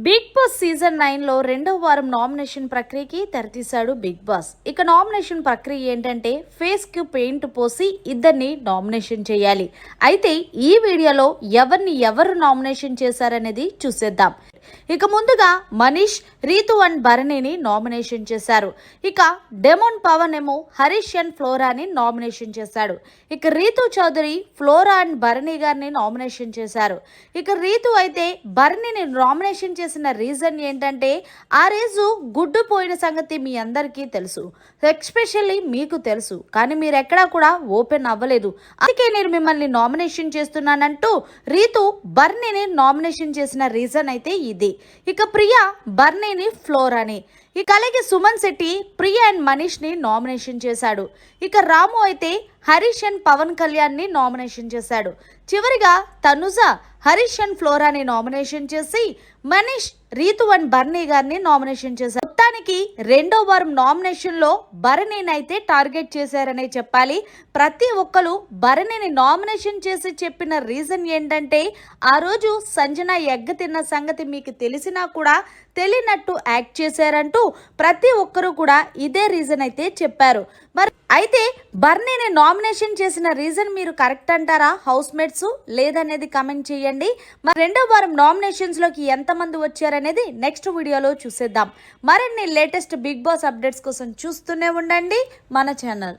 Big boss season 9 లో రెండవ వారం నామినేషన్ ప్రక్రియకి తెరతీశాడు బిగ్ బాస్. ఇక నామినేషన్ ప్రక్రియ ఏంటంటే ఫేస్ కు పెయింట్ పోసి ఇద్దరిని నామినేషన్ చేయాలి. అయితే ఈ వీడియోలో ఎవరు నామినేషన్ చేశారనేది చూసేద్దాం. ఇక ముందుగా మనీష్, రీతు అండ్ భరణిని నామినేషన్ చేశారు. ఇక డెమోన్ పవన్ ఏమో హరీష్ అండ్ ఫ్లోరాని నామినేషన్ చేశాడు. ఇక రీతు చౌదరి ఫ్లోరా అండ్ భరణి గారిని నామినేషన్ చేశారు. ఇక రీతు అయితే భరణిని నామినేషన్ చేసిన రీజన్ ఏంటంటే ఆ రోజు గుడ్డు పోయిన సంగతి మీ అందరికీ తెలుసు, ఎస్పెషల్లీ మీకు తెలుసు, కానీ మీరు ఎక్కడా కూడా ఓపెన్ అవ్వలేదు, అందుకే నేను మిమ్మల్ని నామినేషన్ చేస్తున్నానంటూ రీతు భరణిని నామినేషన్ చేసిన రీజన్ అయితే ఇది. ఇక ప్రియా బర్నీని, ఫ్లోరాని, ఇక అలాగే సుమన్ శెట్టి ప్రియా అండ్ మనీష్ ని నామినేషన్ చేశాడు. ఇక రాము అయితే హరీష్ అండ్ పవన్ కళ్యాణ్ ని నామినేషన్ చేశాడు. చివరిగా తనుజ హరీష్ అండ్ ఫ్లోరాని నామినేషన్ చేసి మనీష్, రీతు అండ్ బర్నీ గారిని నామినేషన్ చేశారు. మొత్తానికి రెండో వారం నామినేషన్ లో భరణిని అయితే టార్గెట్ చేశారనే చెప్పాలి. ప్రతి ఒక్కరు భరణిని నామినేషన్ చేసి చెప్పిన రీజన్ ఏంటంటే ఆ రోజు సంజన ఎగ్గ తిన్న సంగతి మీకు తెలిసినా కూడా తెలియనట్టు యాక్ట్ చేశారంటూ ప్రతి ఒక్కరు కూడా ఇదే రీజన్ అయితే చెప్పారు. మరి అయితే బర్నీని నామినేషన్ చేసిన రీజన్ మీరు కరెక్ట్ అంటారా హౌస్ మేట్స్, లేదనేది కమెంట్ చేయండి. మరి రెండో వారం నామినేషన్స్ లోకి ఎంతమంది వచ్చారనేది నెక్స్ట్ వీడియోలో చూసేద్దాం. మరిన్ని లేటెస్ట్ బిగ్ బాస్ అప్డేట్స్ కోసం చూస్తూనే ఉండండి మన ఛానల్.